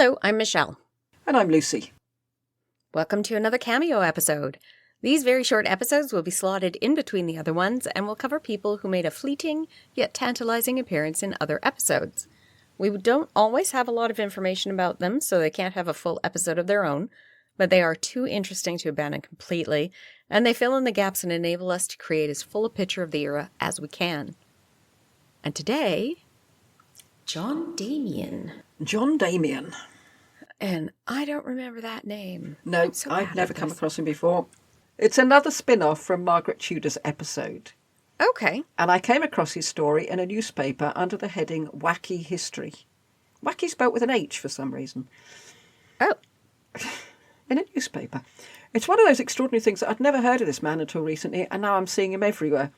Hello, I'm Michelle. And I'm Lucy. Welcome to another Cameo episode. These very short episodes will be slotted in between the other ones and will cover people who made a fleeting yet tantalizing appearance in other episodes. We don't always have a lot of information about them, so they can't have a full episode of their own, but they are too interesting to abandon completely, and they fill in the gaps and enable us to create as full a picture of the era as we can. And today, John Damian. John Damian. And I don't remember that name. No, I've never come across him before. It's another spin-off from Margaret Tudor's episode. Okay. And I came across his story in a newspaper under the heading Wacky History. Wacky spelt with an H for some reason. Oh. In a newspaper. It's one of those extraordinary things that I'd never heard of this man until recently, and now I'm seeing him everywhere.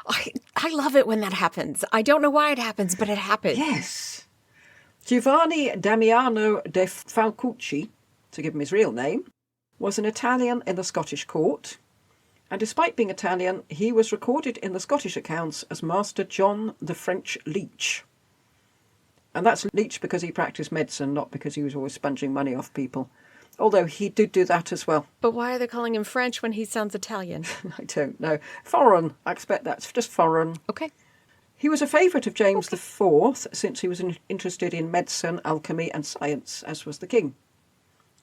I love it when that happens. I don't know why it happens, but it happens. Yes. Giovanni Damiano de Falcucci, to give him his real name, was an Italian in the Scottish court, and despite being Italian, he was recorded in the Scottish accounts as Master John the French Leech. And that's leech because he practised medicine, not because he was always sponging money off people. Although he did do that as well. But why are they calling him French when he sounds Italian? I don't know. Foreign. I expect that's just foreign. Okay. He was a favourite of James IV since he was interested in medicine, alchemy and science, as was the king.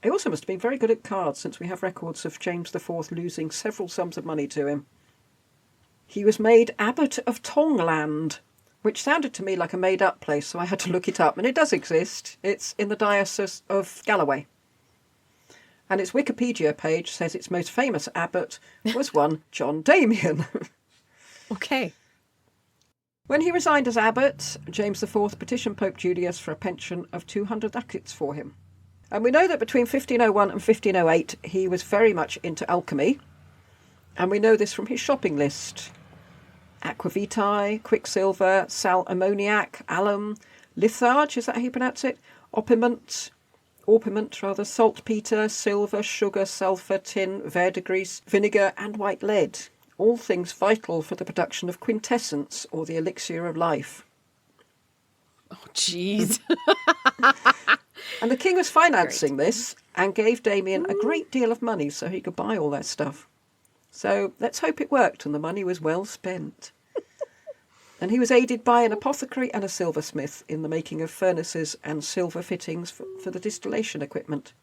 He also must have been very good at cards, since we have records of James IV losing several sums of money to him. He was made abbot of Tongland, which sounded to me like a made-up place, so I had to look it up. And it does exist. It's in the Diocese of Galloway. And its Wikipedia page says its most famous abbot was one John Damian. Okay. When he resigned as abbot, James IV petitioned Pope Julius for a pension of 200 ducats for him. And we know that between 1501 and 1508 he was very much into alchemy. And we know this from his shopping list. Aquavitae, quicksilver, sal ammoniac, alum, litharge, is that how you pronounce it? Orpiment, saltpeter, silver, sugar, sulphur, tin, verdigris, vinegar and white lead. All things vital for the production of quintessence, or the elixir of life. Oh, jeez. And the king was financing this and gave Damian a great deal of money so he could buy all that stuff. So let's hope it worked and the money was well spent. And he was aided by an apothecary and a silversmith in the making of furnaces and silver fittings for the distillation equipment.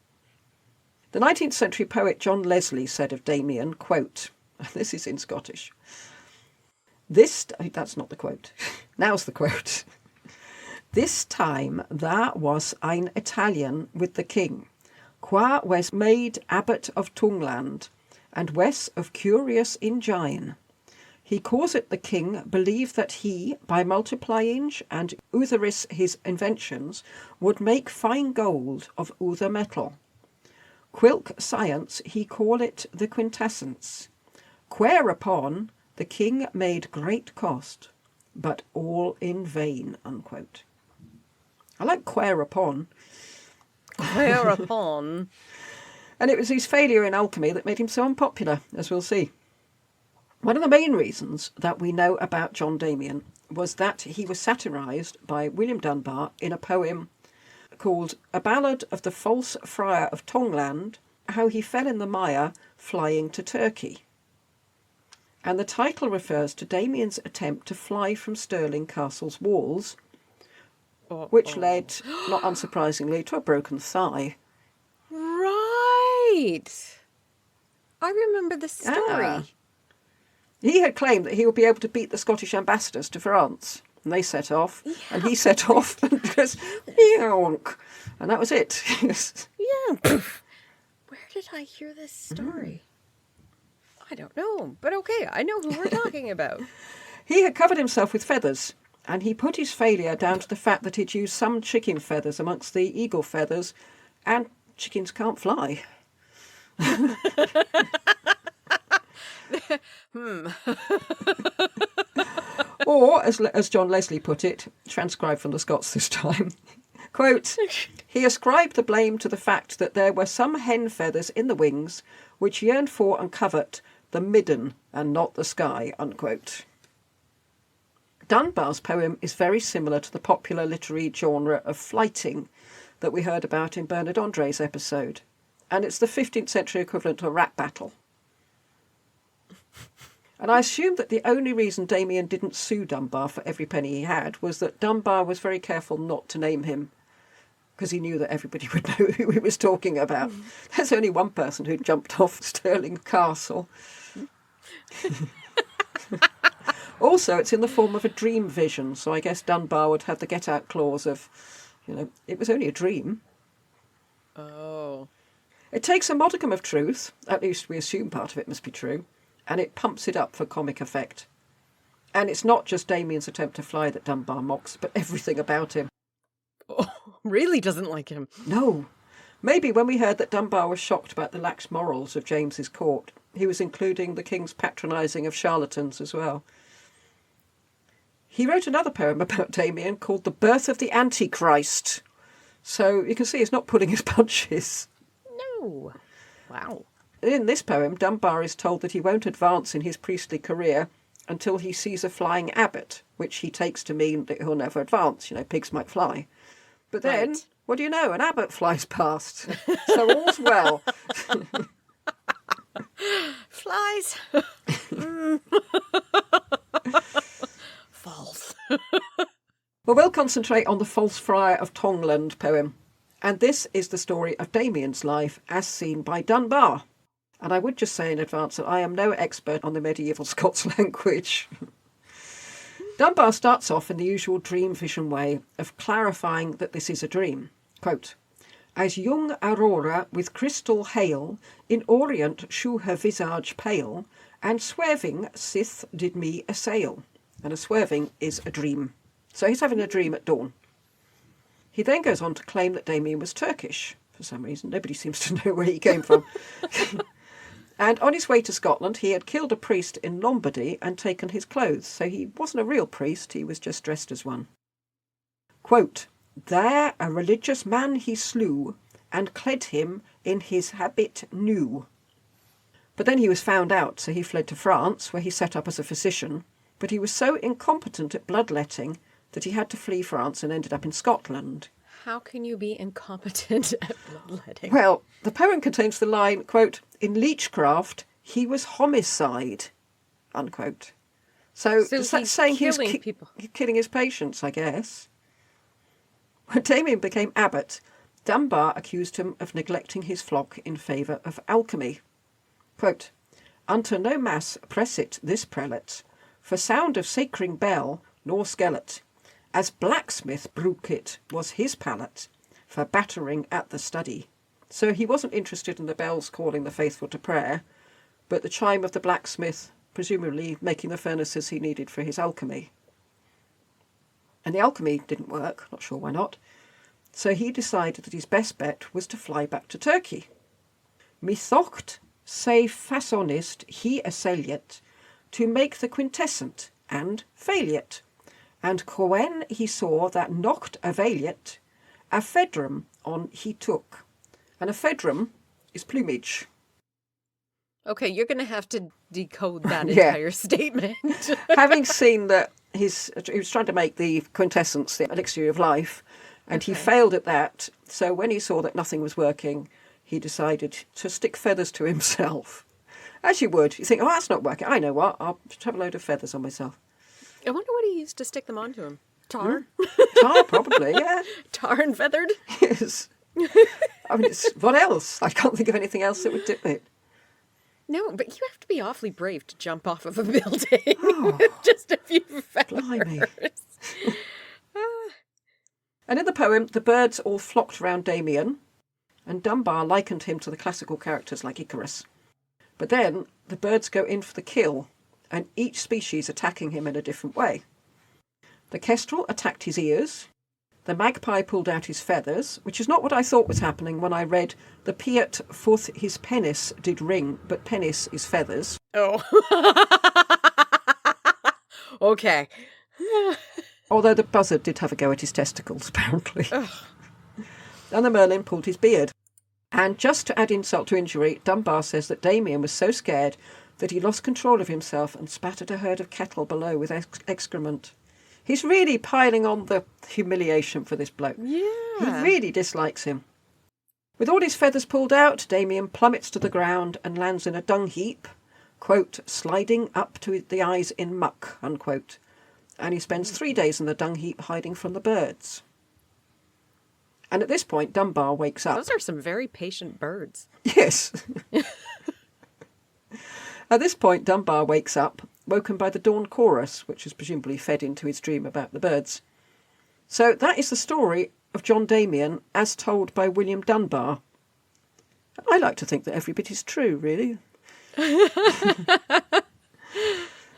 The 19th century poet John Leslie said of Damian, quote, this is in Scottish. That's not the quote. Now's the quote. This time there was ein Italian with the king, qua was made abbot of Tongland, and wes of curious ingine. He caused the king believe that he, by multiplying and otheris his inventions, would make fine gold of other metal. Quilk science he call it the quintessence, whereupon the king made great cost, but all in vain, unquote. I like whereupon. Whereupon. And it was his failure in alchemy that made him so unpopular, as we'll see. One of the main reasons that we know about John Damian was that he was satirised by William Dunbar in a poem called A Ballad of the False Friar of Tongland, How He Fell in the Mire Flying to Turkey. And the title refers to Damian's attempt to fly from Stirling Castle's walls, which led, not unsurprisingly, to a broken thigh. Right. I remember the story. He had claimed that he would be able to beat the Scottish ambassadors to France. And they set off, and he set off, and just, and that was it. Yeah. Where did I hear this story? I don't know, but okay, I know who we're talking about. He had covered himself with feathers, and he put his failure down to the fact that he'd used some chicken feathers amongst the eagle feathers, and chickens can't fly. Or, as John Leslie put it, transcribed from the Scots this time, quote, he ascribed the blame to the fact that there were some hen feathers in the wings which yearned for and covet the midden and not the sky, unquote. Dunbar's poem is very similar to the popular literary genre of flighting, that we heard about in Bernard Andre's episode. And it's the 15th century equivalent to a rap battle. And I assume that the only reason Damian didn't sue Dunbar for every penny he had was that Dunbar was very careful not to name him, because he knew that everybody would know who he was talking about. There's only one person who jumped off Stirling Castle. Also, it's in the form of a dream vision, so I guess Dunbar would have the get-out clause of, it was only a dream. Oh. It takes a modicum of truth, at least we assume part of it must be true, and it pumps it up for comic effect. And it's not just Damian's attempt to fly that Dunbar mocks, but everything about him. Oh, really doesn't like him. No. Maybe when we heard that Dunbar was shocked about the lax morals of James's court, he was including the king's patronising of charlatans as well. He wrote another poem about Damian called The Birth of the Antichrist. So you can see he's not pulling his punches. No. Wow. In this poem, Dunbar is told that he won't advance in his priestly career until he sees a flying abbot, which he takes to mean that he'll never advance. Pigs might fly. But then, Right. What do you know? An abbot flies past. So all's well. Flies. False. Well, we'll concentrate on the False Friar of Tongland poem. And this is the story of Damian's life as seen by Dunbar. And I would just say in advance that I am no expert on the medieval Scots language. Dunbar starts off in the usual dream vision way of clarifying that this is a dream. Quote, As young Aurora with crystal hail in orient shew her visage pale, and swerving sith did me assail. And a swerving is a dream. So he's having a dream at dawn. He then goes on to claim that Damian was Turkish. For some reason, nobody seems to know where he came from. And on his way to Scotland, he had killed a priest in Lombardy and taken his clothes. So he wasn't a real priest, he was just dressed as one. Quote, There a religious man he slew, and clad him in his habit new. But then he was found out, so he fled to France, where he set up as a physician. But he was so incompetent at bloodletting that he had to flee France and ended up in Scotland. How can you be incompetent at bloodletting? Well, the poem contains the line, quote, In leechcraft he was homicide, unquote. So he's that's saying killing people. killing his patients, I guess. When Damian became abbot, Dunbar accused him of neglecting his flock in favour of alchemy. Quote, Unto no mass press it this prelate, for sound of sacring bell nor skellet, as blacksmith brook it was his palate, for battering at the study. So he wasn't interested in the bells calling the faithful to prayer, but the chime of the blacksmith, presumably making the furnaces he needed for his alchemy. And the alchemy didn't work, not sure why not. So he decided that his best bet was to fly back to Turkey. Methocht se fasonist he assailet, to make the quintessent, and failiet. And when he saw that nocht availiet, a fedrum on he took. And a fedrum is plumage. Okay, you're going to have to decode that Yeah. entire statement. Having seen that he was trying to make the quintessence, the elixir of life, and he failed at that. So when he saw that nothing was working, he decided to stick feathers to himself. As you would. You think, oh, that's not working. I know what. I'll have a load of feathers on myself. I wonder what he used to stick them onto him. Tar? Tar, probably, yeah. Tar and feathered? Yes. I mean, what else? I can't think of anything else that would do it. No, but you have to be awfully brave to jump off of a building with just a few feathers. Blimey. And in the poem, the birds all flocked round Damian, and Dunbar likened him to the classical characters like Icarus. But then the birds go in for the kill, and each species attacking him in a different way. The kestrel attacked his ears, the magpie pulled out his feathers, which is not what I thought was happening when I read the Piet forth his penis did ring, but penis is feathers. Oh. Okay. Although the buzzard did have a go at his testicles, apparently. And the merlin pulled his beard. And just to add insult to injury, Dunbar says that Damian was so scared that he lost control of himself and spattered a herd of cattle below with excrement. He's really piling on the humiliation for this bloke. Yeah. He really dislikes him. With all his feathers pulled out, Damian plummets to the ground and lands in a dung heap, quote, sliding up to the eyes in muck, unquote. And he spends 3 days in the dung heap hiding from the birds. And at this point, Dunbar wakes up. Those are some very patient birds. Yes. At this point, Dunbar wakes up, woken by the dawn chorus, which is presumably fed into his dream about the birds. So that is the story of John Damian as told by William Dunbar. I like to think that every bit is true, really.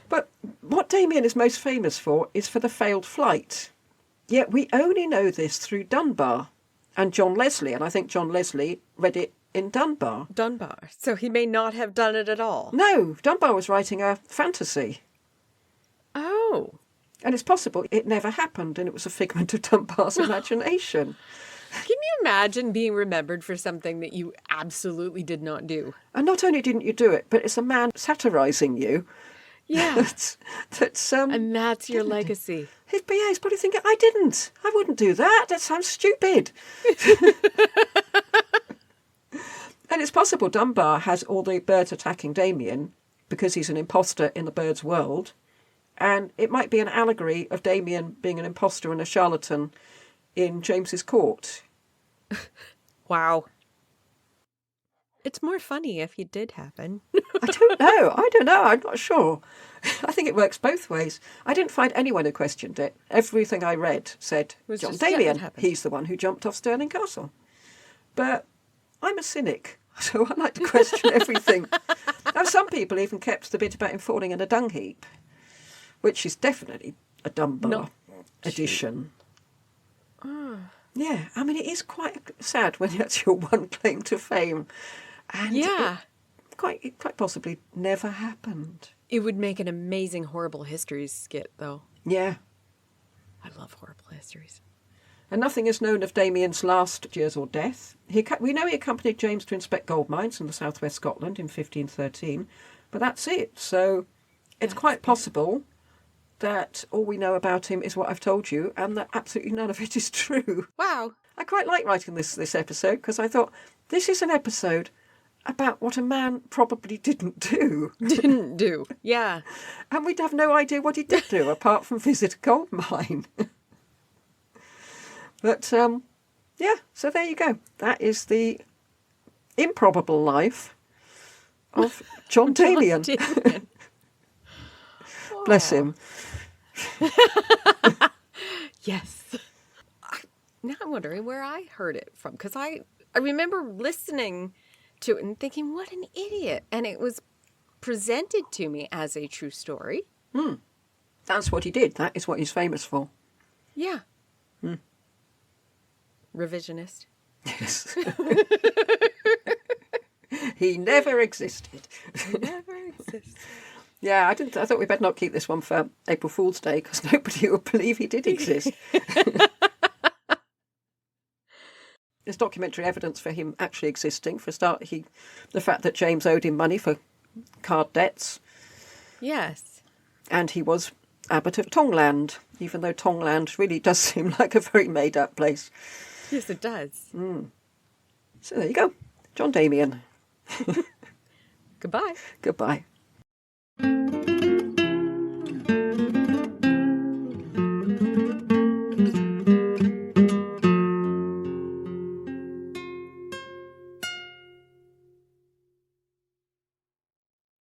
But what Damian is most famous for is for the failed flight. Yet we only know this through Dunbar and John Leslie, and I think John Leslie read it in Dunbar. Dunbar. So he may not have done it at all. No, Dunbar was writing a fantasy. Oh. And it's possible it never happened and it was a figment of Dunbar's imagination. Can you imagine being remembered for something that you absolutely did not do? And not only didn't you do it, but it's a man satirising you. Yeah. That's And that's your legacy. His PA is probably thinking, I didn't. I wouldn't do that. That sounds stupid. And it's possible Dunbar has all the birds attacking Damian because he's an imposter in the bird's world. And it might be an allegory of Damian being an imposter and a charlatan in James's court. Wow. It's more funny if it did happen. I don't know. I'm not sure. I think it works both ways. I didn't find anyone who questioned it. Everything I read said John Damian, he's the one who jumped off Stirling Castle. But I'm a cynic, so I like to question everything. Now, some people even kept the bit about him falling in a dung heap, which is definitely a Dunbar addition. Yeah, I mean, it is quite sad when that's your one claim to fame. And yeah. It quite possibly never happened. It would make an amazing horrible histories skit, though. Yeah. I love horrible histories. And nothing is known of Damian's last years or death. We know he accompanied James to inspect gold mines in the southwest Scotland in 1513, but that's it. So it's quite possible that all we know about him is what I've told you, and that absolutely none of it is true. Wow. I quite like writing this episode because I thought this is an episode about what a man probably didn't do. Didn't do, yeah. And we'd have no idea what he did do apart from visit a gold mine. But, yeah, so there you go. That is the improbable life of John Damian. Bless him. Yes. Now I'm wondering where I heard it from, because I remember listening to it and thinking, what an idiot. And it was presented to me as a true story. That's what he did. That is what he's famous for. Yeah. Revisionist. Yes. He never existed. Never existed. Yeah, I thought we better not keep this one for April Fool's Day because nobody would believe he did exist. There's documentary evidence for him actually existing. For a start, the fact that James owed him money for card debts. Yes. And he was abbot of Tongland, even though Tongland really does seem like a very made-up place. Yes, it does. So there you go. John Damian. Goodbye. Goodbye.